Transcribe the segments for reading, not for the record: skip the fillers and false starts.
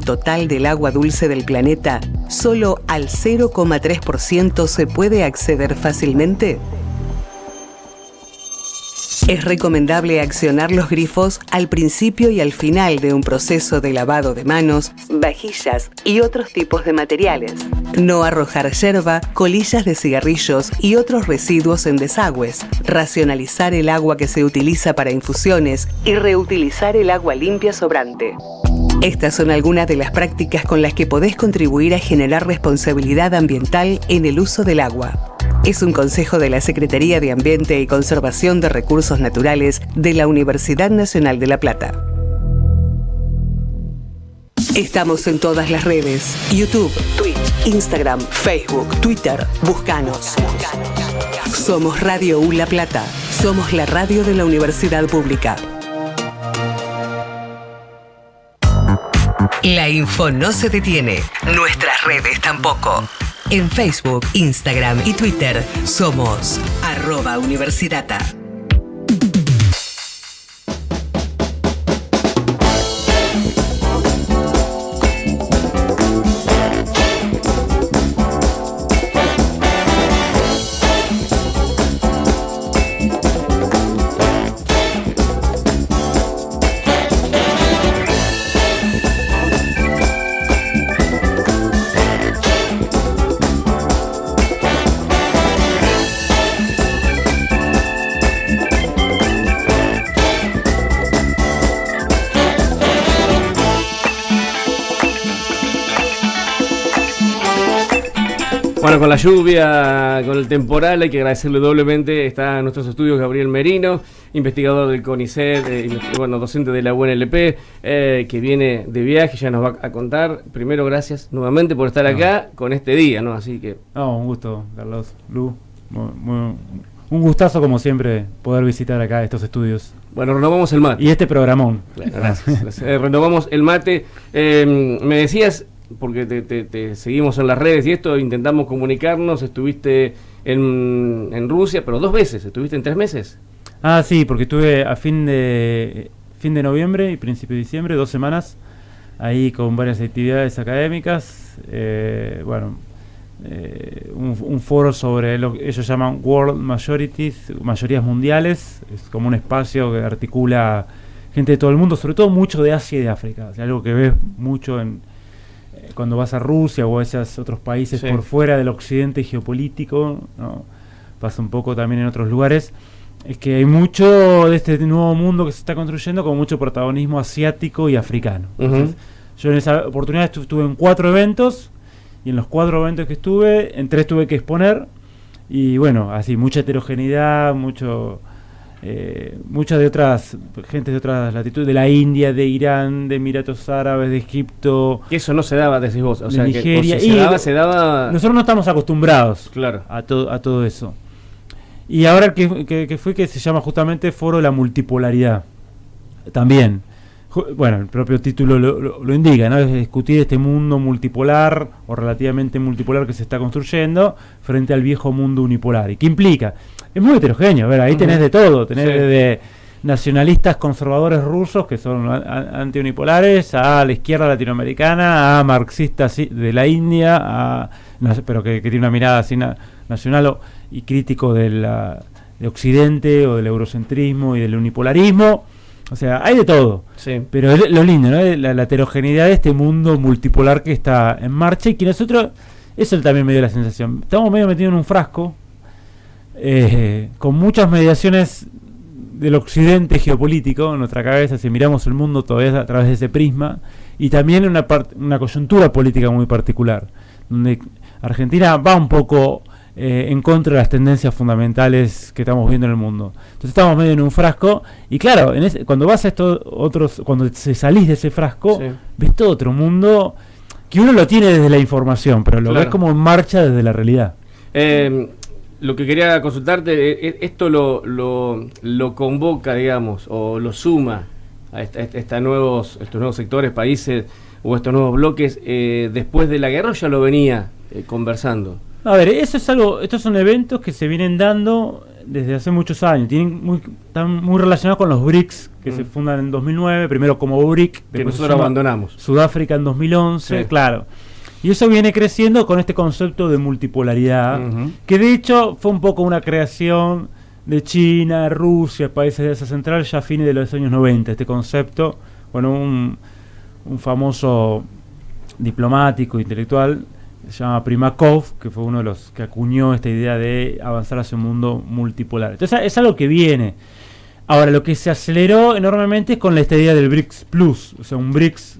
total del agua dulce del planeta, solo al 0,3% se puede acceder fácilmente? Es recomendable accionar los grifos al principio y al final de un proceso de lavado de manos, vajillas y otros tipos de materiales. No arrojar yerba, colillas de cigarrillos y otros residuos en desagües. Racionalizar el agua que se utiliza para infusiones y reutilizar el agua limpia sobrante. Estas son algunas de las prácticas con las que podés contribuir a generar responsabilidad ambiental en el uso del agua. Es un consejo de la Secretaría de Ambiente y Conservación de Recursos Naturales de la Universidad Nacional de La Plata. Estamos en todas las redes: YouTube, Twitch, Instagram, Facebook, Twitter. Búscanos. Somos Radio U La Plata. Somos la radio de la Universidad Pública. La info no se detiene. Nuestras redes tampoco. En Facebook, Instagram y Twitter somos @Universidata. Bueno, con la lluvia, con el temporal, hay que agradecerle doblemente. Está en nuestros estudios Gabriel Merino, investigador del CONICET, docente de la UNLP, que viene de viaje, ya nos va a contar. Primero, gracias nuevamente por estar acá con este día, ¿no? Así que... un gusto, Carlos, Lu. Un gustazo, como siempre, poder visitar acá estos estudios. Bueno, renovamos el mate. Y este programón. Gracias. Renovamos el mate. Me decías... porque te seguimos en las redes y esto, intentamos comunicarnos. Estuviste en Rusia, pero 2 veces. ¿Estuviste en 3 meses? Sí, porque estuve a fin de noviembre y principio de diciembre, 2 semanas, ahí con varias actividades académicas. Un foro sobre lo que ellos llaman World Majorities, mayorías mundiales. Es como un espacio que articula gente de todo el mundo, sobre todo mucho de Asia y de África. O sea, algo que ves mucho cuando vas a Rusia o a esos otros países por fuera del occidente geopolítico, ¿no? Pasa un poco también en otros lugares, es que hay mucho de este nuevo mundo que se está construyendo con mucho protagonismo asiático y africano. Entonces, yo en esa oportunidad estuve en 4 eventos, y en los 4 eventos que estuve, en 3 tuve que exponer, y bueno, así, mucha heterogeneidad, muchas de otras gentes de otras latitudes, de la India, de Irán, de Emiratos Árabes, de Egipto. Que eso no se daba, decís vos, o sea, Nigeria, que se daba. Nosotros no estamos acostumbrados, claro, a todo eso. Y ahora que se llama justamente Foro de la Multipolaridad. También, bueno, el propio título lo indica, ¿no? Es discutir este mundo multipolar o relativamente multipolar que se está construyendo frente al viejo mundo unipolar. ¿Y qué implica? Es muy heterogéneo, a ver, ahí tenés de todo, tenés desde nacionalistas conservadores rusos que son antiunipolares, a la izquierda latinoamericana, a marxistas de la India, pero que tiene una mirada así nacional y crítico de Occidente o del eurocentrismo y del unipolarismo. O sea, hay de todo, pero es lo lindo, ¿no? La heterogeneidad de este mundo multipolar que está en marcha y que nosotros, eso también me dio la sensación, estamos medio metidos en un frasco, con muchas mediaciones del occidente geopolítico en nuestra cabeza, si miramos el mundo todavía a través de ese prisma, y también una coyuntura política muy particular, donde Argentina va un poco en contra de las tendencias fundamentales que estamos viendo en el mundo. Entonces estamos medio en un frasco, y claro, cuando vas a cuando salís de ese frasco, ves todo otro mundo que uno lo tiene desde la información, pero lo ves como en marcha desde la realidad. Lo que quería consultarte, esto lo convoca, digamos, o lo suma a estos nuevos sectores, países o estos nuevos bloques después de la guerra, o ya lo venía conversando. A ver, estos son eventos que se vienen dando desde hace muchos años. Están muy relacionados con los BRICS, que se fundan en 2009, primero como BRIC, que nosotros abandonamos. Sudáfrica en 2011, sí. Claro. Y eso viene creciendo con este concepto de multipolaridad, que de hecho fue un poco una creación de China, Rusia, países de Asia Central, ya a fines de los años 90. Este concepto, bueno, un famoso diplomático, intelectual, se llama Primakov, que fue uno de los que acuñó esta idea de avanzar hacia un mundo multipolar. Entonces es algo que viene. Ahora, lo que se aceleró enormemente es con esta idea del BRICS Plus, o sea, un BRICS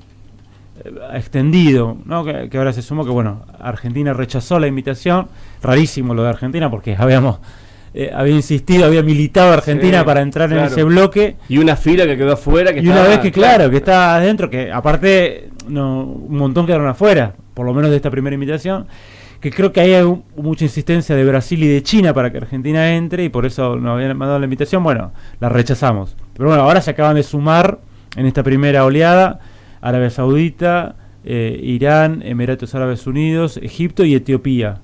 extendido, ¿no? Que ahora se sumó que, bueno, Argentina rechazó la invitación. Rarísimo lo de Argentina, porque había insistido, había militado Argentina para entrar en ese bloque. Y una fila que quedó afuera. Que una vez que, que está adentro, que aparte un montón quedaron afuera, por lo menos de esta primera invitación, que creo que ahí hay mucha insistencia de Brasil y de China para que Argentina entre, y por eso nos habían mandado la invitación. Bueno, la rechazamos. Pero bueno, ahora se acaban de sumar en esta primera oleada Arabia Saudita, Irán, Emiratos Árabes Unidos, Egipto y Etiopía.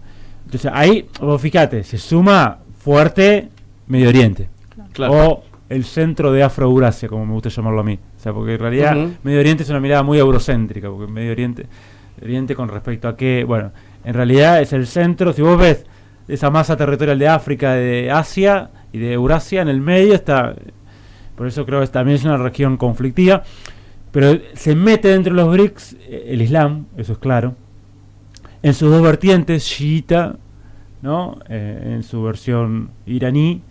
Entonces ahí, fíjate, se suma fuerte Medio Oriente. Claro. O el centro de Afro-Eurasia, como me gusta llamarlo a mí. O sea, porque en realidad Medio Oriente es una mirada muy eurocéntrica, porque Medio Oriente con respecto a que, bueno, en realidad es el centro. Si vos ves esa masa territorial de África, de Asia y de Eurasia, en el medio está. Por eso creo que también es una región conflictiva. Pero se mete dentro de los BRICS el Islam, eso es claro, en sus dos vertientes, chiita, ¿no? En su versión iraní,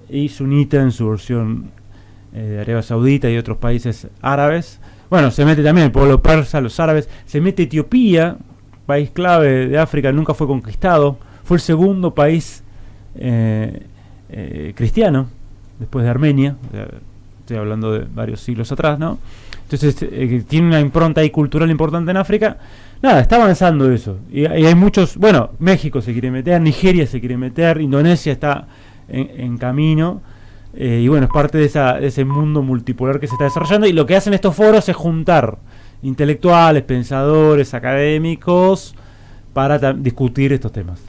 y sunita en su versión de Arabia Saudita y otros países árabes. Bueno, se mete también el pueblo persa, los árabes, se mete Etiopía, país clave de África, nunca fue conquistado, fue el segundo país cristiano, después de Armenia, estoy hablando de varios siglos atrás, ¿no? Entonces tiene una impronta ahí cultural importante en África. Nada, está avanzando eso. Y hay muchos, bueno, México se quiere meter, Nigeria se quiere meter, Indonesia está en camino. Y bueno, es parte de ese mundo multipolar que se está desarrollando. Y lo que hacen estos foros es juntar intelectuales, pensadores, académicos, para discutir estos temas.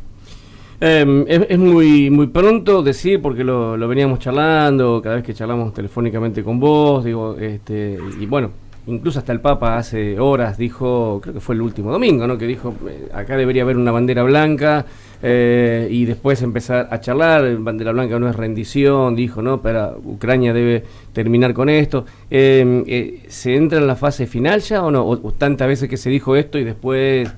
Es muy pronto decir, porque lo veníamos charlando, cada vez que charlamos telefónicamente con vos, digo, y bueno, incluso hasta el Papa hace horas dijo, creo que fue el último domingo, ¿no? Que dijo, acá debería haber una bandera blanca, y después empezar a charlar. Bandera blanca no es rendición, dijo, ¿no? Pero Ucrania debe terminar con esto. ¿Se entra en la fase final ya o no? O tantas veces que se dijo esto y después...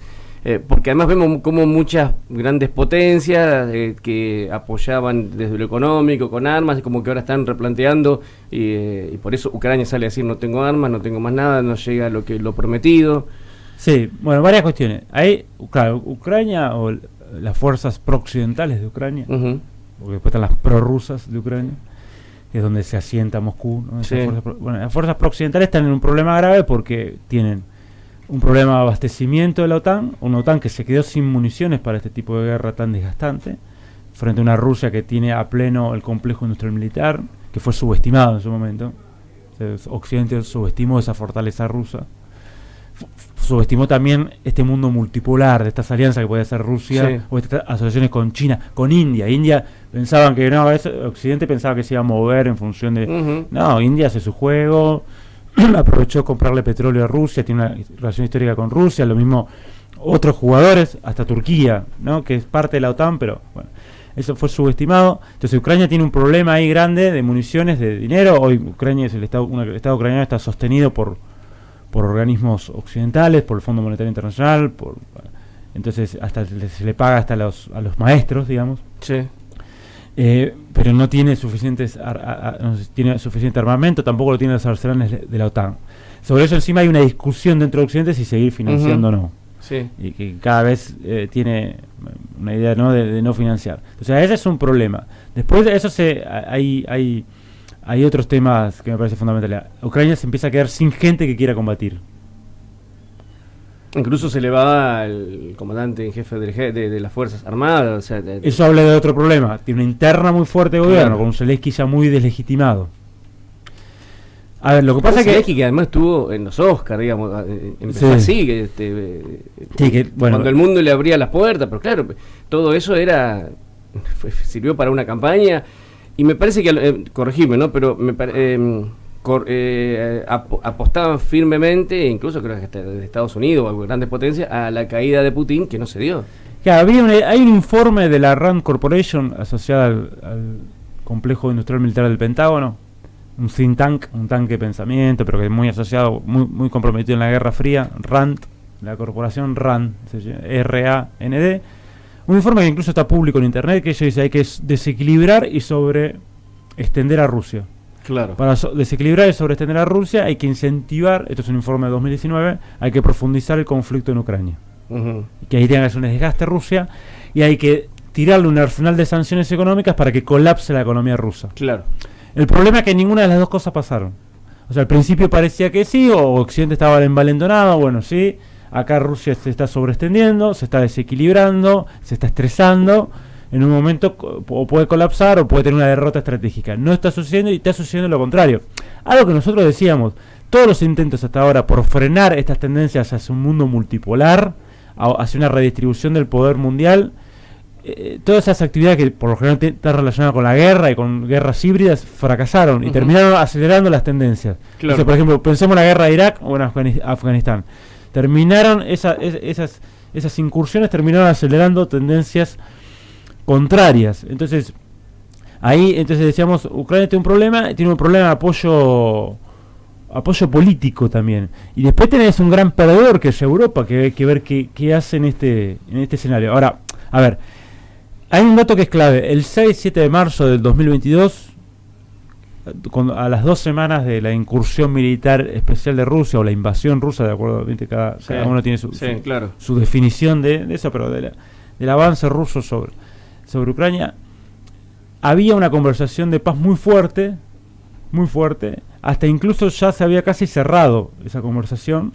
porque además vemos como muchas grandes potencias que apoyaban desde lo económico con armas, y como que ahora están replanteando, y por eso Ucrania sale a decir no tengo armas, no tengo más nada, no llega lo prometido. Sí, bueno, varias cuestiones. Hay, claro, Ucrania o las fuerzas pro-occidentales de Ucrania, porque después están las prorrusas de Ucrania, que es donde se asienta Moscú, ¿no? Sí. Las fuerzas pro-occidentales están en un problema grave porque tienen un problema de abastecimiento de la OTAN, una OTAN que se quedó sin municiones para este tipo de guerra tan desgastante, frente a una Rusia que tiene a pleno el complejo industrial militar, que fue subestimado en su momento. Occidente subestimó esa fortaleza rusa. Subestimó también este mundo multipolar, de estas alianzas que puede hacer Rusia, o estas asociaciones con China, con India. India pensaban que no, Occidente pensaba que se iba a mover en función de... No, India hace su juego, aprovechó comprarle petróleo a Rusia, tiene una relación histórica con Rusia, lo mismo otros jugadores, hasta Turquía, ¿no? Que es parte de la OTAN, pero bueno, eso fue subestimado. Entonces Ucrania tiene un problema ahí grande de municiones, de dinero. Hoy Ucrania es el Estado ucraniano está sostenido por organismos occidentales, por el Fondo Monetario Internacional, entonces hasta se le paga hasta a los maestros, digamos. Sí. Pero no tiene suficiente armamento, tampoco lo tienen los arsenales de la OTAN. Sobre eso encima hay una discusión dentro de Occidente si seguir financiando o no. Sí. Y que cada vez tiene una idea, ¿no? de no financiar. O sea, ese es un problema. Después de eso hay otros temas que me parece fundamentales. Ucrania se empieza a quedar sin gente que quiera combatir. Incluso se le va el comandante en jefe de las Fuerzas Armadas. O sea, eso habla de otro problema. Tiene una interna muy fuerte de gobierno, con un Zelensky ya muy deslegitimado. A ver, lo que pasa es que... Zelensky, que además estuvo en los Oscars, digamos, empezó así, que bueno, cuando el mundo le abría las puertas, pero claro, todo eso sirvió para una campaña. Y me parece que, corregime, ¿no? Pero apostaban firmemente, incluso creo que desde Estados Unidos o grandes potencias, a la caída de Putin, que no se dio. Claro, hay un informe de la Rand Corporation asociada al complejo industrial militar del Pentágono, un think tank, un tanque de pensamiento, pero que es muy asociado, muy comprometido en la Guerra Fría, RAND, la corporación RAND, R-A-N-D, un informe que incluso está público en internet, que ellos dicen hay que desequilibrar y extender a Rusia. Claro. Para desequilibrar y extender a Rusia hay que incentivar, esto es un informe de 2019, hay que profundizar el conflicto en Ucrania. Uh-huh. Que ahí tenga que hacer un desgaste Rusia y hay que tirarle un arsenal de sanciones económicas para que colapse la economía rusa. Claro. El problema es que ninguna de las dos cosas pasaron. O sea, al principio parecía que sí, o Occidente estaba envalentonado, bueno, sí, acá Rusia se está sobreextendiendo, se está desequilibrando, se está estresando, en un momento o puede colapsar o puede tener una derrota estratégica. No está sucediendo y está sucediendo lo contrario. Algo que nosotros decíamos, todos los intentos hasta ahora por frenar estas tendencias hacia un mundo multipolar, hacia una redistribución del poder mundial, todas esas actividades que por lo general están relacionadas con la guerra y con guerras híbridas fracasaron y terminaron acelerando las tendencias. Claro. O sea, por ejemplo, pensemos en la guerra de Irak o en Afganistán. Terminaron esas incursiones terminaron acelerando tendencias contrarias. Entonces decíamos, Ucrania tiene un problema de apoyo político también. Y después tenés un gran perdedor que es Europa, que hay que ver qué hace en este escenario. Ahora, a ver, hay un dato que es clave. El 6-7 de marzo del 2022, a las 2 semanas de la incursión militar especial de Rusia, o la invasión rusa, de acuerdo, cada uno tiene su definición de eso, pero del avance ruso sobre Ucrania, había una conversación de paz muy fuerte, hasta incluso ya se había casi cerrado esa conversación,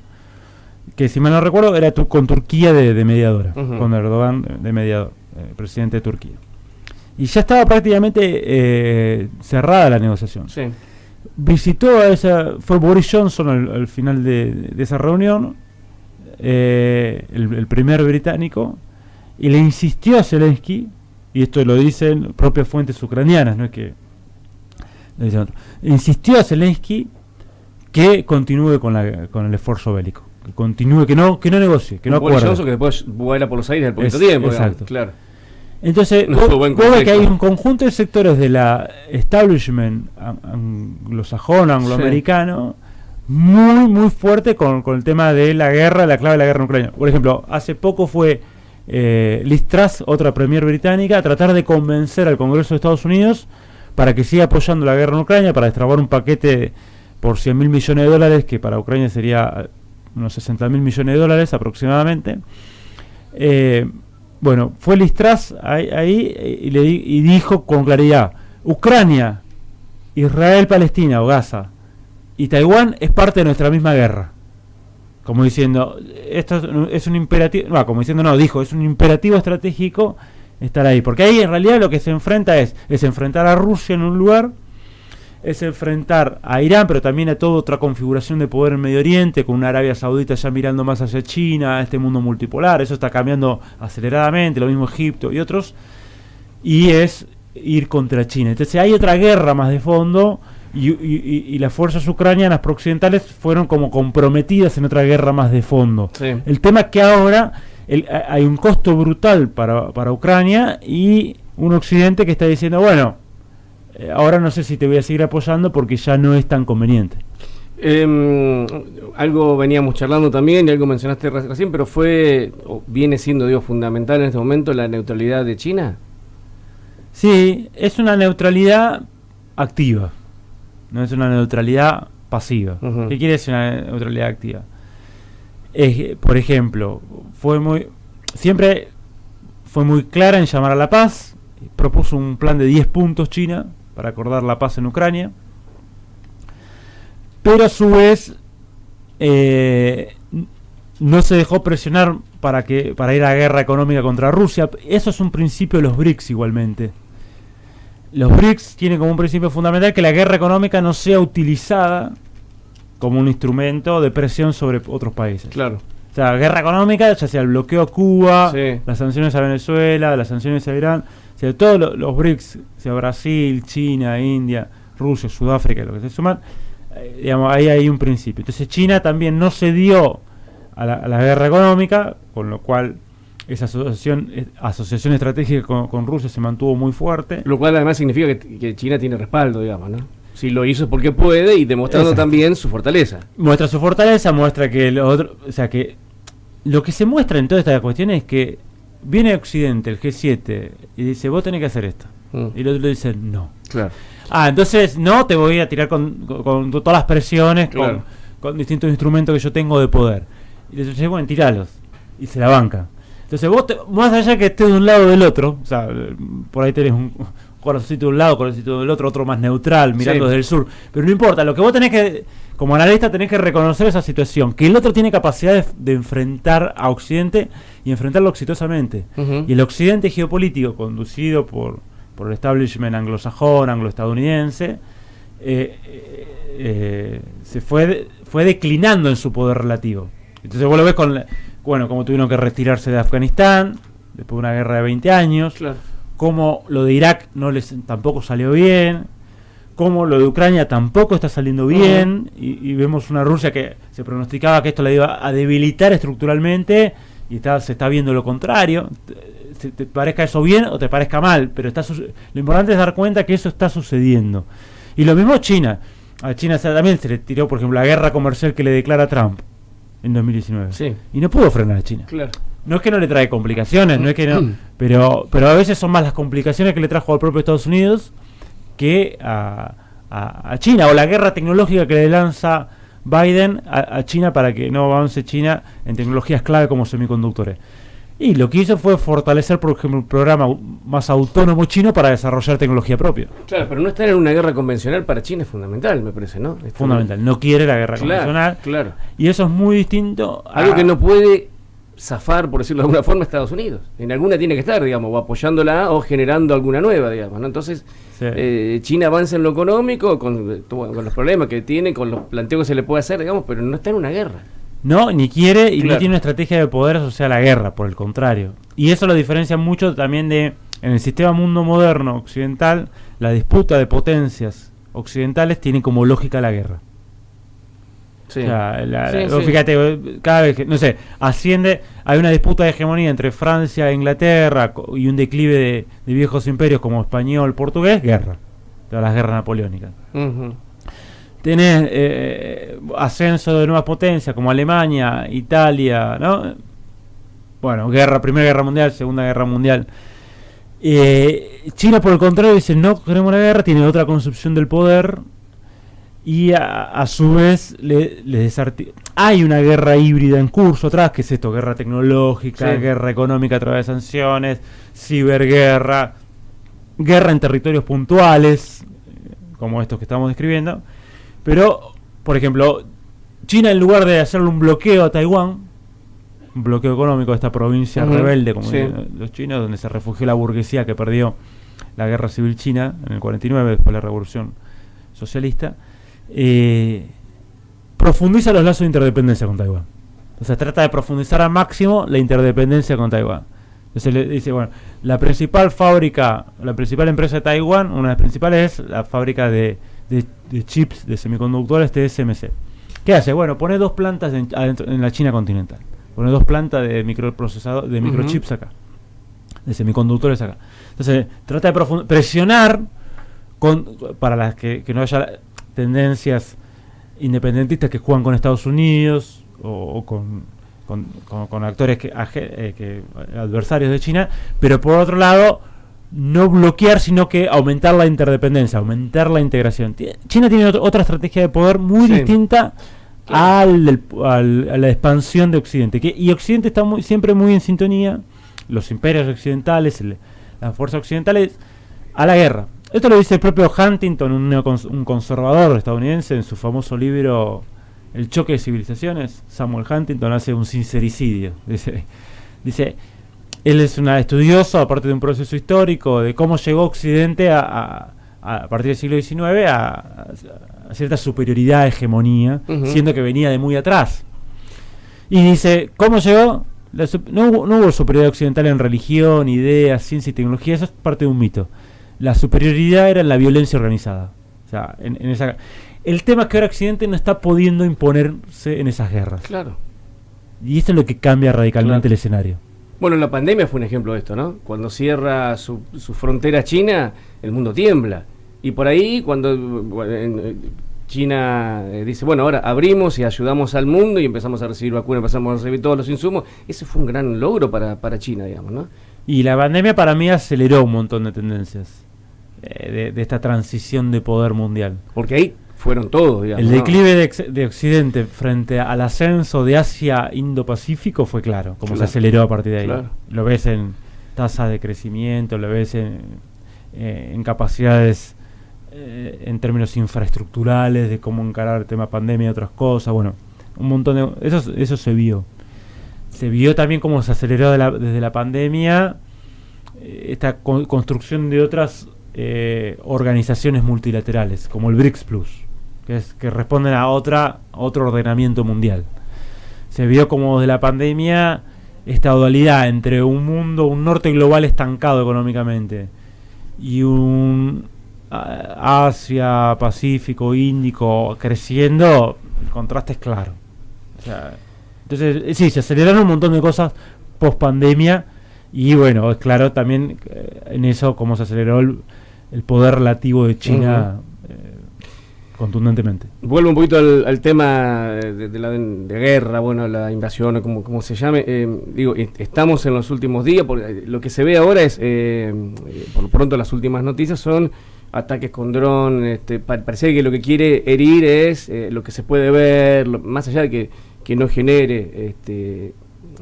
que si mal no recuerdo era con Turquía de mediadora, con Erdogan de mediador, presidente de Turquía. Y ya estaba prácticamente cerrada la negociación. Sí. Fue Boris Johnson al final de esa reunión, el primer británico, y le insistió a Zelensky, y esto lo dicen propias fuentes ucranianas, no es que lo dicen otro, insistió a Zelensky que continúe con el esfuerzo bélico, que continúe, que no negocie, que no acuerde. Boris Johnson, que después vuela por los aires al poquito tiempo. Exacto. Claro. Entonces, vos ves que hay un conjunto de sectores de la establishment anglosajón, angloamericano, muy fuerte con el tema de la guerra, la clave de la guerra en Ucrania. Por ejemplo, hace poco fue Liz Truss, otra premier británica, a tratar de convencer al Congreso de Estados Unidos para que siga apoyando la guerra en Ucrania, para destrabar un paquete por $100.000 millones, que para Ucrania sería unos $60.000 millones aproximadamente. Bueno, fue Liz Truss ahí y dijo con claridad: Ucrania, Israel, Palestina o Gaza y Taiwán es parte de nuestra misma guerra. Como diciendo, esto es un imperativo, dijo, es un imperativo estratégico estar ahí. Porque ahí en realidad lo que se enfrenta es enfrentar a Rusia en un lugar, es enfrentar a Irán, pero también a toda otra configuración de poder en Medio Oriente, con una Arabia Saudita ya mirando más hacia China, a este mundo multipolar. Eso está cambiando aceleradamente, lo mismo Egipto y otros, y es ir contra China. Entonces hay otra guerra más de fondo, y las fuerzas ucranianas prooccidentales fueron como comprometidas en otra guerra más de fondo. Sí. El tema es que ahora hay un costo brutal para Ucrania y un occidente que está diciendo, bueno, ahora no sé si te voy a seguir apoyando porque ya no es tan conveniente. Algo veníamos charlando también y algo mencionaste recién, pero viene siendo fundamental en este momento la neutralidad de China. Sí, es una neutralidad activa, no es una neutralidad pasiva. ¿Qué quiere decir una neutralidad activa? Por ejemplo, siempre fue muy clara en llamar a la paz, propuso un plan de 10 puntos China para acordar la paz en Ucrania, pero a su vez no se dejó presionar para ir a guerra económica contra Rusia. Eso es un principio de los BRICS igualmente. Los BRICS tienen como un principio fundamental que la guerra económica no sea utilizada como un instrumento de presión sobre otros países. Claro. O sea, guerra económica, ya sea el bloqueo a Cuba, sí, las sanciones a Venezuela, las sanciones a Irán, O sea, todos los BRICS, o sea, Brasil, China, India, Rusia, Sudáfrica, lo que se suman, digamos, ahí hay un principio. Entonces China también no cedió a la guerra económica, con lo cual esa asociación estratégica con Rusia se mantuvo muy fuerte. Lo cual además significa que China tiene respaldo, digamos, ¿no? Si lo hizo es porque puede, y demostrando también su fortaleza. Muestra su fortaleza, muestra que o sea, que lo que se muestra en toda esta cuestión es que viene Occidente, el G7, y dice, vos tenés que hacer esto. Y el otro le dice, no. Claro. Entonces, no, te voy a tirar con todas las presiones, claro, con distintos instrumentos que yo tengo de poder. Y le dice, bueno, tiralos. Y se la banca. Entonces, más allá que estés de un lado o del otro, o sea, por ahí tenés un corazoncito de un lado, corazoncito del otro más neutral, mirando desde el sur. Pero no importa, lo que vos tenés que, como analista, tenés que reconocer esa situación, que el otro tiene capacidad de enfrentar a Occidente y enfrentarlo exitosamente. Y el Occidente geopolítico, conducido por el establishment anglosajón, anglo-estadounidense, se fue declinando en su poder relativo. Entonces vos lo ves como tuvieron que retirarse de Afganistán, después de una guerra de 20 años, claro, como lo de Irak tampoco salió bien, como lo de Ucrania tampoco está saliendo bien, y vemos una Rusia que se pronosticaba que esto la iba a debilitar estructuralmente, y se está viendo lo contrario. Te parezca eso bien o te parezca mal, pero lo importante es dar cuenta que eso está sucediendo. Y lo mismo China. A China también se le tiró, por ejemplo, la guerra comercial que le declara Trump en 2019. Sí. Y no pudo frenar a China. Claro. No es que no le trae complicaciones, no es que no, pero a veces son más las complicaciones que le trajo al propio Estados Unidos que a China, o la guerra tecnológica que le lanza Biden a China para que no avance China en tecnologías clave como semiconductores. Y lo que hizo fue fortalecer, por ejemplo, un programa más autónomo chino para desarrollar tecnología propia. Claro, pero no estar en una guerra convencional para China es fundamental, me parece, ¿no? Es fundamental. No quiere la guerra convencional. Claro. Y eso es muy distinto a algo que no puede zafar, por decirlo de alguna forma, Estados Unidos. En alguna tiene que estar, digamos, o apoyándola o generando alguna nueva, digamos, ¿no? Entonces, China avanza en lo económico con los problemas que tiene, con los planteos que se le puede hacer, digamos, pero no está en una guerra. No, ni quiere y no tiene una estrategia de poder asociada a la guerra, por el contrario. Y eso lo diferencia mucho también en el sistema mundo moderno occidental, la disputa de potencias occidentales tiene como lógica la guerra. Sí. O sea, fíjate, cada vez que, no sé, hay una disputa de hegemonía entre Francia e Inglaterra y un declive de viejos imperios como español, portugués, guerra. Todas las guerras napoleónicas. Tenés ascenso de nuevas potencias como Alemania, Italia, ¿no? Bueno, Primera Guerra Mundial, Segunda Guerra Mundial. China, por el contrario, dice no queremos la guerra, tiene otra concepción del poder y a su vez hay una guerra híbrida en curso atrás, que es esto, guerra tecnológica, guerra económica a través de sanciones, ciberguerra, guerra en territorios puntuales, como estos que estamos describiendo. Pero, por ejemplo, China, en lugar de hacerle un bloqueo a Taiwán, un bloqueo económico de esta provincia rebelde, como los chinos, donde se refugió la burguesía que perdió la guerra civil china en el 49, después de la revolución socialista, profundiza los lazos de interdependencia con Taiwán. O sea, trata de profundizar al máximo la interdependencia con Taiwán. Entonces le dice, bueno, la principal empresa de Taiwán, una de las principales es la fábrica de chips, de semiconductores TSMC. ¿Qué hace? Bueno, pone 2 plantas en la China continental. Pone 2 plantas de microprocesadores, de microchips acá, de semiconductores acá. Entonces, trata de presionar para las que no haya tendencias independentistas que juegan con Estados Unidos o con actores adversarios de China, pero por otro lado no bloquear, sino que aumentar la interdependencia, aumentar la integración. China tiene otra estrategia de poder muy distinta a la expansión de Occidente. Y Occidente está siempre muy en sintonía, los imperios occidentales, las fuerzas occidentales, a la guerra. Esto lo dice el propio Huntington, un conservador estadounidense, en su famoso libro El choque de civilizaciones. Samuel Huntington hace un sincericidio. Dice él es un estudioso, aparte de un proceso histórico, de cómo llegó Occidente a partir del siglo XIX a cierta superioridad, hegemonía, siendo que venía de muy atrás. Y dice, ¿cómo llegó? No hubo superioridad occidental en religión, ideas, ciencia y tecnología, eso es parte de un mito. La superioridad era en la violencia organizada. O sea, el tema es que ahora Occidente no está pudiendo imponerse en esas guerras. Claro. Y esto es lo que cambia radicalmente el escenario. Bueno, la pandemia fue un ejemplo de esto, ¿no? Cuando cierra su frontera China, el mundo tiembla. Y por ahí, cuando China dice, bueno, ahora abrimos y ayudamos al mundo y empezamos a recibir vacunas, empezamos a recibir todos los insumos, ese fue un gran logro para China, digamos, ¿no? Y la pandemia para mí aceleró un montón de tendencias de esta transición de poder mundial. Porque ahí fueron todos, digamos. El declive de Occidente frente al ascenso de Asia Indo-Pacífico fue claro, como se aceleró a partir de ahí. Claro. Lo ves en tasas de crecimiento, lo ves en capacidades en términos infraestructurales, de cómo encarar el tema pandemia y otras cosas. Bueno, un montón de... Eso se vio. Se vio también cómo se aceleró desde la pandemia esta construcción de otras organizaciones multilaterales, como el BRICS Plus, que responden a otro ordenamiento mundial. Se vio como desde la pandemia esta dualidad entre un norte global estancado económicamente y un Asia, Pacífico, Índico creciendo, el contraste es claro. O sea, entonces, sí, se aceleraron un montón de cosas post pandemia y bueno, es claro también en eso cómo se aceleró el poder relativo de China contundentemente. Vuelvo un poquito al tema de guerra, bueno, la invasión o como se llame. Digo, estamos en los últimos días, porque lo que se ve ahora es, por lo pronto las últimas noticias son ataques con dron. Parece que lo que quiere herir es lo que se puede ver, más allá de que no genere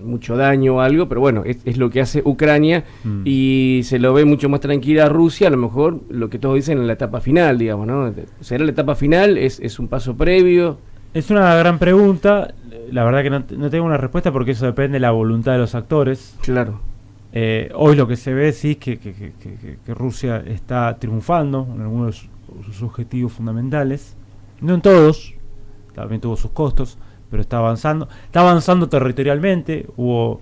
mucho daño o algo, pero bueno, es lo que hace Ucrania y se lo ve mucho más tranquila a Rusia, a lo mejor lo que todos dicen en la etapa final, digamos, ¿no? ¿Será la etapa final? ¿Es un paso previo? Es una gran pregunta, la verdad que no tengo una respuesta porque eso depende de la voluntad de los actores. Claro. Hoy lo que se ve sí es que Rusia está triunfando en algunos de sus objetivos fundamentales, no en todos, también tuvo sus costos, pero está avanzando territorialmente. Hubo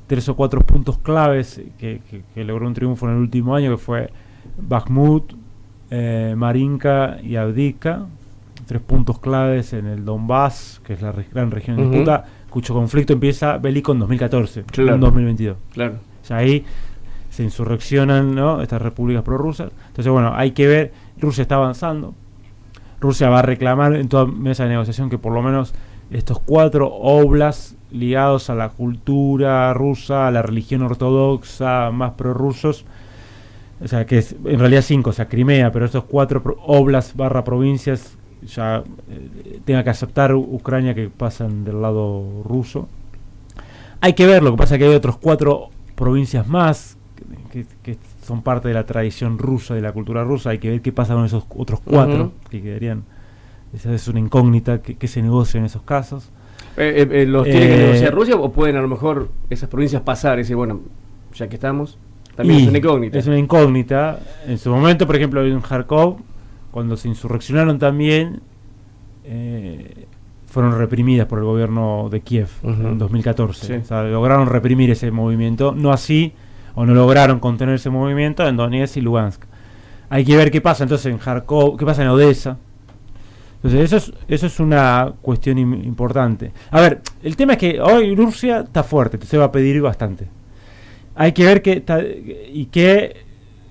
3 o 4 puntos claves que logró un triunfo en el último año, que fue Bakhmut, Marinka y Avdiivka, 3 puntos claves en el Donbass, que es la gran región en disputa, cuyo conflicto empieza bélico en 2014, en 2022. Claro. O sea, ahí se insurreccionan, ¿no?, estas repúblicas prorrusas. Entonces, bueno, hay que ver, Rusia está avanzando, Rusia va a reclamar en toda mesa de negociación que por lo menos estos 4 oblasts ligados a la cultura rusa, a la religión ortodoxa, más prorrusos, o sea, que es en realidad 5, o sea, Crimea, pero estos 4 oblasts / provincias ya tenga que aceptar Ucrania que pasan del lado ruso. Hay que ver, lo que pasa es que hay otros 4 provincias más que son parte de la tradición rusa, de la cultura rusa. Hay que ver qué pasa con esos otros 4 que quedarían. Esa es una incógnita que se negocia en esos casos. ¿Los tiene que negociar Rusia o pueden a lo mejor esas provincias pasar y decir, bueno, ya que estamos? También es una incógnita. Es una incógnita. En su momento, por ejemplo, en Kharkov, cuando se insurreccionaron también, fueron reprimidas por el gobierno de Kiev en 2014. Sí. O sea, lograron reprimir ese movimiento. No así, o no lograron contener ese movimiento en Donetsk y Lugansk. Hay que ver qué pasa entonces en Kharkov, qué pasa en Odessa. Entonces eso es una cuestión importante. A ver, el tema es que hoy Rusia está fuerte, se va a pedir bastante. Hay que ver qué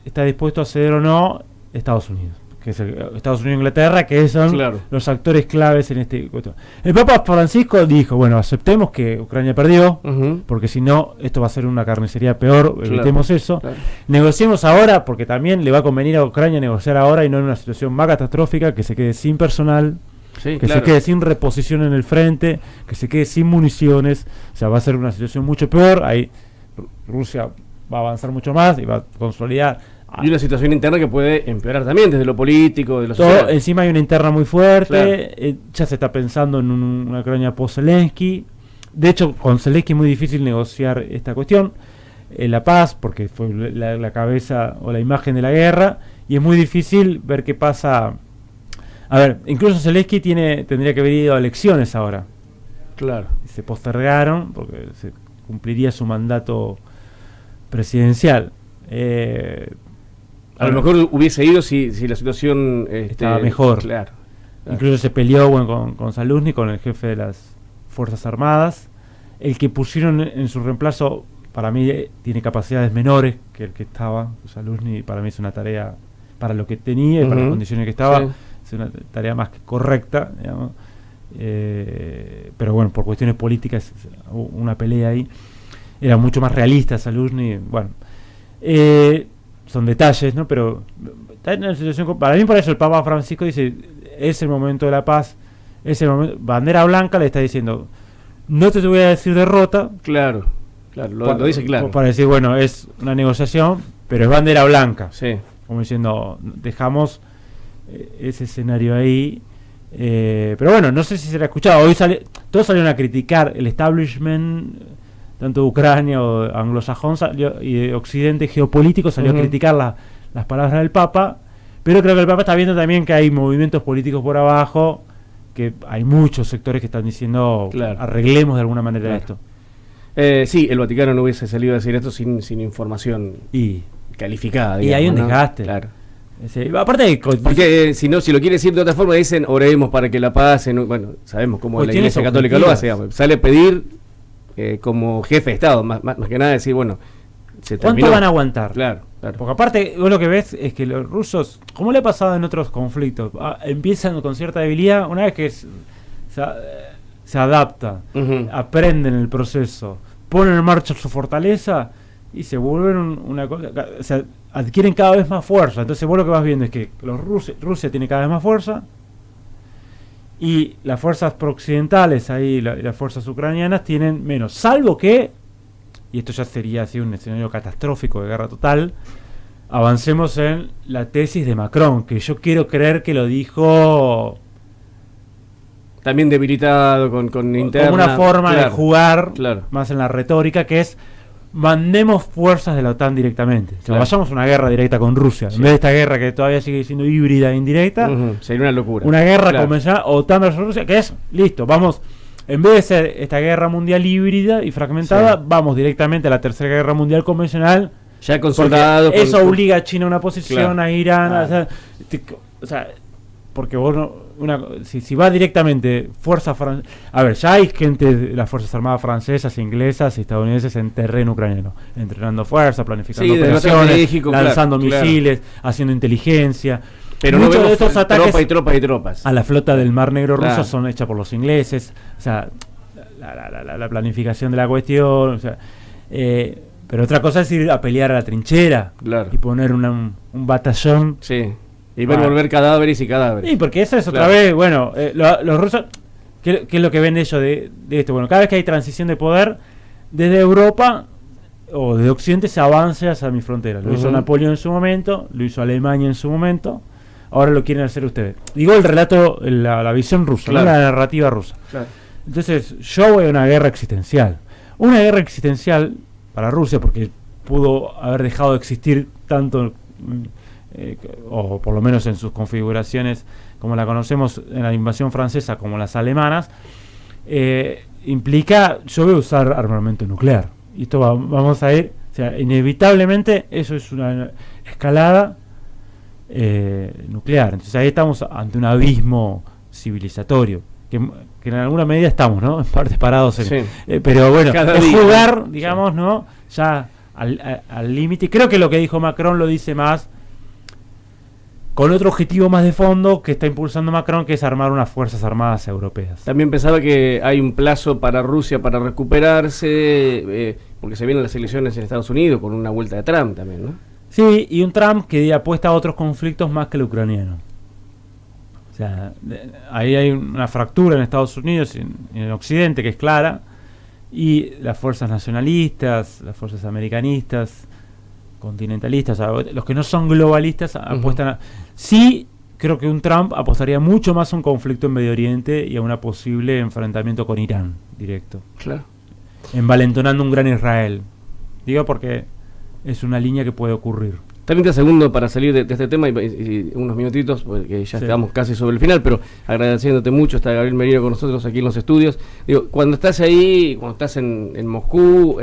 está dispuesto a ceder o no Estados Unidos, que es Estados Unidos e Inglaterra, que son los actores claves en este cuestión. El Papa Francisco dijo, bueno, aceptemos que Ucrania perdió, porque si no, esto va a ser una carnicería peor, evitemos eso. Negociemos ahora, porque también le va a convenir a Ucrania negociar ahora y no en una situación más catastrófica, que se quede sin personal, se quede sin reposición en el frente, que se quede sin municiones. O sea, va a ser una situación mucho peor. Ahí Rusia va a avanzar mucho más y va a consolidar. Y una situación interna que puede empeorar también desde lo político, de lo social. Encima hay una interna muy fuerte, ya se está pensando en una Ucrania post-Zelensky. De hecho, con Zelensky es muy difícil negociar esta cuestión, la paz, porque fue la cabeza o la imagen de la guerra, y es muy difícil ver qué pasa. A ver, incluso Zelensky tendría que haber ido a elecciones ahora. Claro. Se postergaron, porque cumpliría su mandato presidencial. A lo mejor hubiese ido si la situación estaba mejor. Claro. Incluso se peleó con Zaluzny, con el jefe de las Fuerzas Armadas. El que pusieron en su reemplazo, para mí, tiene capacidades menores que el que estaba. Zaluzny, para mí, es una tarea, para lo que tenía y para las condiciones que estaba, es una tarea más que correcta, digamos. Pero bueno, por cuestiones políticas, hubo una pelea ahí. Era mucho más realista Zaluzny. Bueno, son detalles, ¿no? Pero está en una situación. Para mí, por eso, el Papa Francisco dice: es el momento de la paz, es el momento. Bandera blanca le está diciendo: no te voy a decir derrota. Claro, lo dice claro. Para decir, bueno, es una negociación, pero es bandera blanca. Sí. Como diciendo, dejamos ese escenario ahí. Pero bueno, no sé si se lo ha escuchado. Hoy todos salieron a criticar el establishment, tanto de Ucrania o anglosajón y de Occidente geopolítico, salió a criticar las palabras del Papa. Pero creo que el Papa está viendo también que hay movimientos políticos por abajo, que hay muchos sectores que están diciendo, arreglemos de alguna manera esto. Sí, el Vaticano no hubiese salido a decir esto sin información calificada. Digamos, y hay un desgaste. Claro. Aparte porque si lo quiere decir de otra forma, dicen oremos para que la paz. Bueno, sabemos cómo la Iglesia Católica lo hace. Digamos, sale a pedir como jefe de Estado, más que nada decir, bueno, se terminó. ¿Cuánto van a aguantar? Claro. Porque aparte, vos lo que ves es que los rusos, como le ha pasado en otros conflictos, empiezan con cierta debilidad, una vez que se adapta, aprenden el proceso, ponen en marcha su fortaleza y se vuelven una cosa, o sea, adquieren cada vez más fuerza. Entonces vos lo que vas viendo es que Rusia tiene cada vez más fuerza y las fuerzas prooccidentales ahí, las fuerzas ucranianas tienen menos, salvo que, y esto ya sería así un escenario catastrófico de guerra total, avancemos en la tesis de Macron, que yo quiero creer que lo dijo también debilitado con interna, como una forma de jugar más en la retórica, que es mandemos fuerzas de la OTAN directamente, o sea, vayamos a una guerra directa con Rusia, en vez de esta guerra que todavía sigue siendo híbrida e indirecta. Sería una locura, una guerra convencional, OTAN versus Rusia, que es, listo, vamos. En vez de ser esta guerra mundial híbrida y fragmentada, vamos directamente a la tercera guerra mundial convencional. Ya consolidado. Eso obliga a China a una posición, a Irán. O sea, porque vos si va directamente fuerza francesa. A ver, ya hay gente de las Fuerzas Armadas francesas, inglesas y estadounidenses en terreno ucraniano, entrenando fuerza, planificando operaciones, lanzando misiles, haciendo inteligencia. Pero muchos no de estos ataques tropas a la flota del Mar Negro ruso son hechas por los ingleses. O sea, la planificación de la cuestión. O sea, pero otra cosa es ir a pelear a la trinchera y poner un batallón. Sí. Y volver cadáveres y cadáveres. Sí, porque eso es otra vez. Bueno, los rusos, ¿qué es lo que ven ellos de esto? Bueno, cada vez que hay transición de poder, desde Europa o desde Occidente se avanza hacia mi frontera. Lo hizo Napoleón en su momento, lo hizo Alemania en su momento. Ahora lo quieren hacer ustedes. Digo el relato, la visión rusa, no la narrativa rusa. Entonces, yo voy a una guerra existencial. Una guerra existencial para Rusia, porque pudo haber dejado de existir tanto, o por lo menos en sus configuraciones, como la conocemos en la invasión francesa, como las alemanas, implica, yo voy a usar armamento nuclear. Y esto vamos a ir, o sea, inevitablemente eso es una escalada nuclear. Entonces ahí estamos ante un abismo civilizatorio que en alguna medida estamos, ¿no? En parte parados pero bueno, es jugar, digamos, ¿no? Ya al límite. Creo que lo que dijo Macron lo dice más con otro objetivo más de fondo que está impulsando Macron, que es armar unas fuerzas armadas europeas. También pensaba que hay un plazo para Rusia para recuperarse, porque se vienen las elecciones en Estados Unidos con una vuelta de Trump también, ¿no? Sí, y un Trump que apuesta a otros conflictos más que el ucraniano. O sea, ahí hay una fractura en Estados Unidos y en Occidente que es clara, y las fuerzas nacionalistas, las fuerzas americanistas, continentalistas, o sea, los que no son globalistas apuestan a... Sí, creo que un Trump apostaría mucho más a un conflicto en Medio Oriente y a un posible enfrentamiento con Irán directo. Claro. Envalentonando un gran Israel. Digo porque es una línea que puede ocurrir. 30 segundos para salir de este tema y unos minutitos, porque ya estamos casi sobre el final, pero agradeciéndote mucho, está Gabriel Merino con nosotros aquí en los estudios. Digo, cuando estás ahí, cuando estás en Moscú,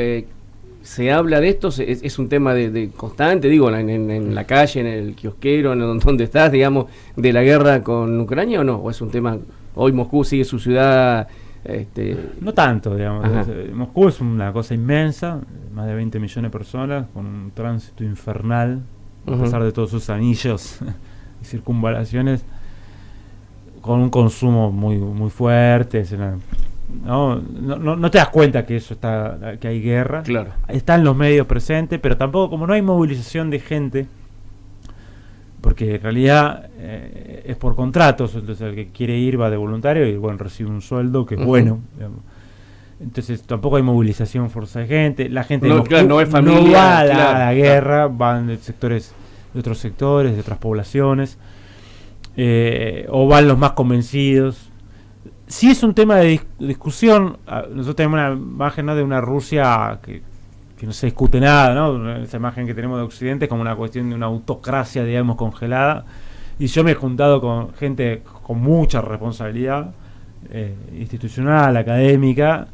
¿se habla de esto? ¿Es un tema de constante, digo, en la calle, en el kiosquero, en donde estás, digamos, de la guerra con Ucrania o no? ¿O es un tema, hoy Moscú sigue su ciudad? No tanto, digamos. Moscú es una cosa inmensa, más de 20 millones de personas, con un tránsito infernal, a pesar de todos sus anillos y circunvalaciones, con un consumo muy muy fuerte. No te das cuenta que que hay guerra. Claro. Está en los medios presentes, pero tampoco, como no hay movilización de gente, porque en realidad es por contratos, entonces el que quiere ir va de voluntario y bueno, recibe un sueldo que es bueno, digamos. Entonces tampoco hay movilización forzada de gente, la gente no es familia, no va a la guerra, van de otros sectores, de otras poblaciones, o van los más convencidos. Sí es un tema de discusión. Nosotros tenemos una imagen, ¿no?, de una Rusia que no se discute nada, ¿no? Esa imagen que tenemos de Occidente es como una cuestión de una autocracia, digamos, congelada. Y yo me he juntado con gente con mucha responsabilidad institucional, académica,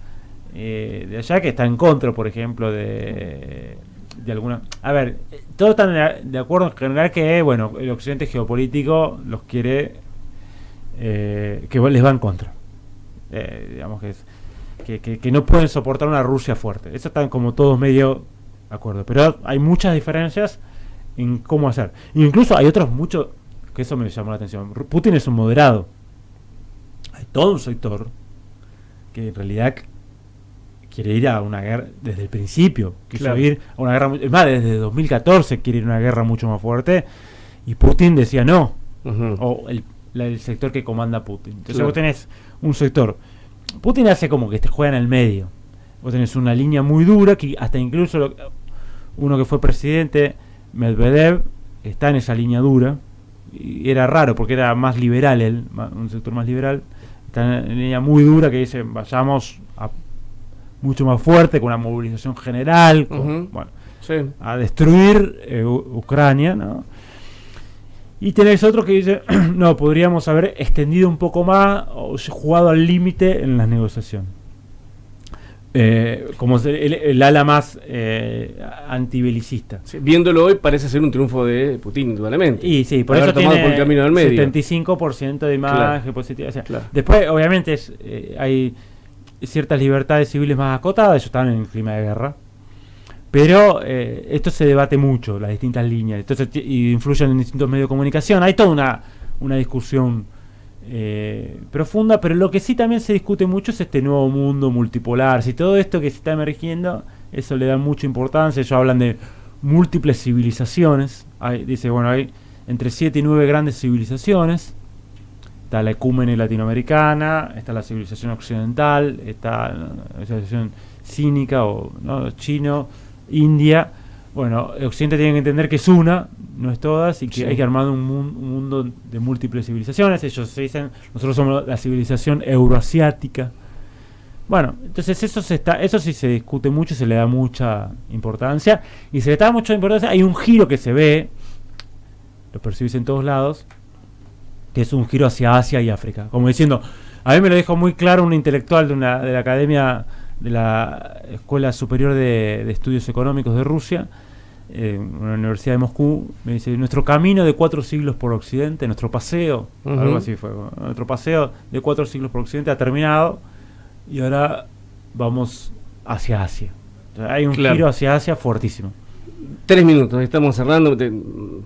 de allá, que está en contra, por ejemplo, de alguna... A ver, todos están de acuerdo en general que, bueno, el Occidente geopolítico los quiere, que les va en contra. Digamos que no pueden soportar una Rusia fuerte. Eso están como todos medio de acuerdo. Pero hay muchas diferencias en cómo hacer. Incluso hay otros muchos, que eso me llamó la atención. Putin es un moderado. Hay todo un sector que en realidad quiere ir a una guerra desde el principio. Quiso ir a una guerra, es más, desde 2014 quiere ir a una guerra mucho más fuerte. Y Putin decía no. O el sector que comanda Putin. Entonces vos tenés un sector. Putin hace como que te juega en el medio. Vos tenés una línea muy dura que hasta incluso uno que fue presidente, Medvedev, está en esa línea dura. Y era raro porque era más liberal él, un sector más liberal. Está en una línea muy dura que dice vayamos mucho más fuerte, con una movilización general, a destruir Ucrania, ¿no? Y tenés otro que dice, no, podríamos haber extendido un poco más o jugado al límite en las negociaciones. Como el ala más antibelicista. Sí, viéndolo hoy parece ser un triunfo de Putin, indudablemente. Y sí, por eso tiene por el camino del medio. 75% de imagen positiva. O sea, después, obviamente, hay ciertas libertades civiles más acotadas, ellos están en clima de guerra. Pero esto se debate mucho, las distintas líneas, entonces y influyen en distintos medios de comunicación. Hay toda una discusión profunda, pero lo que sí también se discute mucho es este nuevo mundo multipolar. Si todo esto que se está emergiendo, eso le da mucha importancia. Ellos hablan de múltiples civilizaciones. Dice, bueno, hay entre 7 y 9 grandes civilizaciones. Está la ecúmene latinoamericana, está la civilización occidental, está la civilización cínica o ¿no? chino, India. Bueno, el Occidente tiene que entender que es una, no es todas, y que hay que armar un mundo de múltiples civilizaciones. Ellos se dicen, nosotros somos la civilización euroasiática. Bueno, entonces eso sí se discute mucho, se le da mucha importancia, y se le da mucha importancia. Hay un giro que se ve, lo percibís en todos lados, que es un giro hacia Asia y África. Como diciendo, a mí me lo dijo muy claro un intelectual de la academia, de la Escuela Superior de Estudios Económicos de Rusia, una universidad de Moscú, me dice, nuestro camino de 4 siglos por Occidente, nuestro paseo, algo así fue, nuestro paseo de 4 siglos por Occidente ha terminado, y ahora vamos hacia Asia. O sea, hay un giro hacia Asia fuertísimo. 3 minutos, estamos cerrando,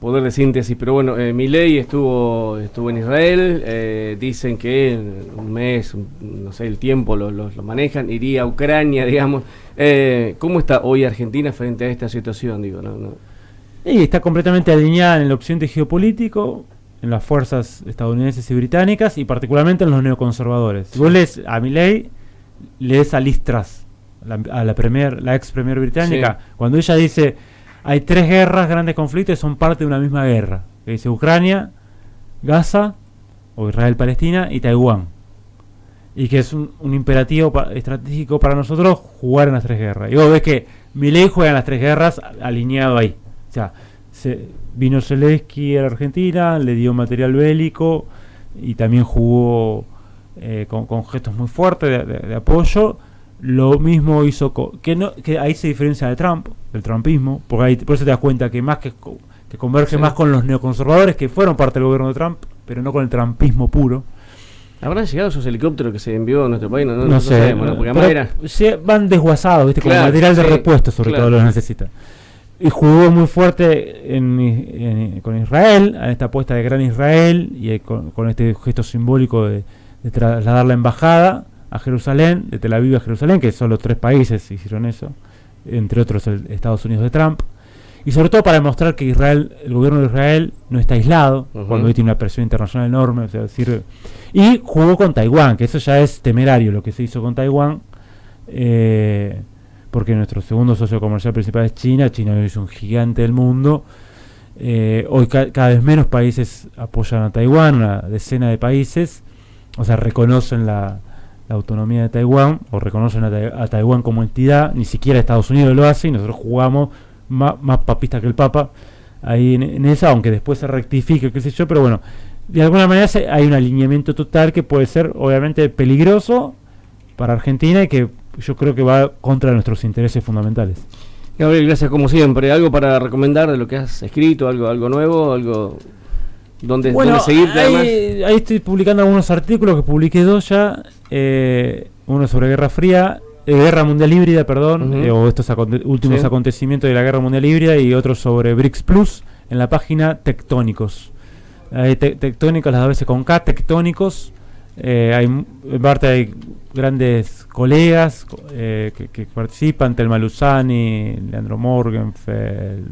poder de síntesis, pero bueno, Milei estuvo en Israel, dicen que en un mes, no sé, el tiempo lo manejan, iría a Ucrania, digamos. ¿Cómo está hoy Argentina frente a esta situación? Digo, no. Y está completamente alineada en el occidente geopolítico, en las fuerzas estadounidenses y británicas, y particularmente en los neoconservadores. Si vos lees a Milei, lees a Liz Truss, a la ex premier británica, cuando ella dice... Hay 3 guerras, grandes conflictos, son parte de una misma guerra. Que dice Ucrania, Gaza, o Israel-Palestina, y Taiwán. Y que es un imperativo estratégico para nosotros jugar en las 3 guerras. Y vos ves que Milei juega en las 3 guerras alineado ahí. O sea, vino Zelensky a la Argentina, le dio material bélico y también jugó con gestos muy fuertes de apoyo. Lo mismo hizo que ahí se diferencia de Trump, del trumpismo, porque ahí, por eso te das cuenta que más que converge más con los neoconservadores que fueron parte del gobierno de Trump, pero no con el trumpismo puro. ¿Habrán llegado esos helicópteros que se envió a nuestro país? No sé, sabemos, ¿no? Porque van desguazados, ¿viste? Claro, con material de repuesto, sobre todo los necesitan. Y jugó muy fuerte con Israel, en esta apuesta de Gran Israel, y con este gesto simbólico de trasladar la embajada a Jerusalén, de Tel Aviv a Jerusalén, que solo 3 países hicieron eso, entre otros el Estados Unidos de Trump, y sobre todo para demostrar que el gobierno de Israel no está aislado, cuando hoy tiene una presión internacional enorme, o sea, decir, y jugó con Taiwán, que eso ya es temerario lo que se hizo con Taiwán, porque nuestro segundo socio comercial principal es China. China hoy es un gigante del mundo. Hoy cada vez menos países apoyan a Taiwán, una decena de países, o sea, reconocen la autonomía de Taiwán, o reconocen a Taiwán como entidad. Ni siquiera Estados Unidos lo hace, y nosotros jugamos más papista que el Papa ahí en esa, aunque después se rectifique, qué sé yo, pero bueno, de alguna manera hay un alineamiento total que puede ser obviamente peligroso para Argentina y que yo creo que va contra nuestros intereses fundamentales. Gabriel, gracias como siempre. ¿Algo para recomendar de lo que has escrito? ¿Algo nuevo? ¿Algo donde seguirte? Ahí estoy publicando algunos artículos, que publiqué 2 ya. Uno sobre Guerra Mundial Híbrida, o estos últimos acontecimientos de la Guerra Mundial Híbrida, y otro sobre BRICS Plus en la página Tectónicos. Tectónicos, las 2 veces con K, Tectónicos. En parte hay grandes colegas que participan: Telma Luzani, Leandro Morgenfeld,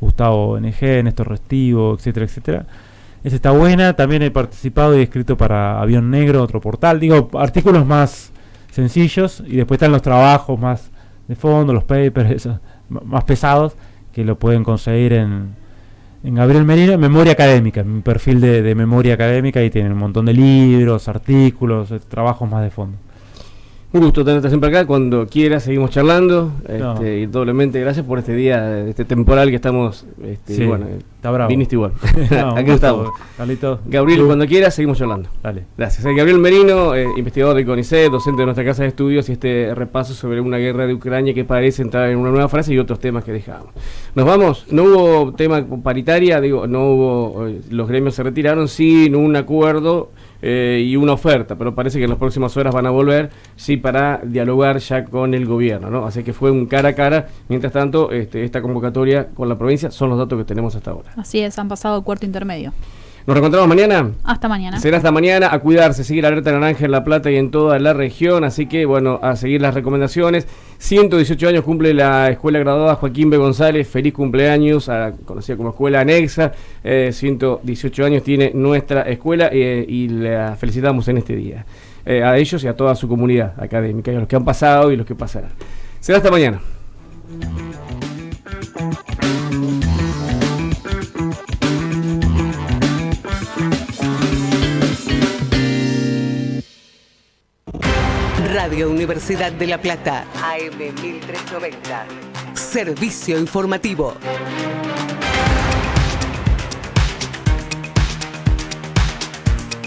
Gustavo NG, Néstor Restivo, etcétera, etcétera. Esa está buena. También he participado y he escrito para Avión Negro, otro portal. Digo, artículos más sencillos, y después están los trabajos más de fondo, los papers, esos, más pesados, que lo pueden conseguir en Gabriel Merino, en Memoria Académica, en mi perfil de Memoria Académica, y tienen un montón de libros, artículos, trabajos más de fondo. Un gusto tenerte siempre acá. Cuando quieras seguimos charlando. Y doblemente gracias por este día, este temporal que estamos. Sí, está bravo. Viniste igual. No, aquí estamos. Carlito. Gabriel, cuando quieras seguimos charlando. Dale. Gracias. Gabriel Merino, investigador del CONICET, docente de nuestra casa de estudios, y este repaso sobre una guerra de Ucrania que parece entrar en una nueva fase y otros temas que dejamos. Nos vamos. No hubo tema paritaria, no hubo. Los gremios se retiraron sin un acuerdo y una oferta, pero parece que en las próximas horas van a volver, sí, para dialogar ya con el gobierno, ¿no? Así que fue un cara a cara. Mientras tanto, esta convocatoria con la provincia son los datos que tenemos hasta ahora. Así es, han pasado el cuarto intermedio. ¿Nos reencontramos mañana? Hasta mañana. Será hasta mañana. A cuidarse, seguir la alerta naranja en La Plata y en toda la región. Así que, bueno, a seguir las recomendaciones. 118 años cumple la escuela graduada Joaquín B. González. Feliz cumpleaños, conocida como escuela anexa. 118 años tiene nuestra escuela y la felicitamos en este día. A ellos y a toda su comunidad académica, y a los que han pasado y los que pasarán. Será hasta mañana. Radio Universidad de La Plata, AM 1390. Servicio informativo.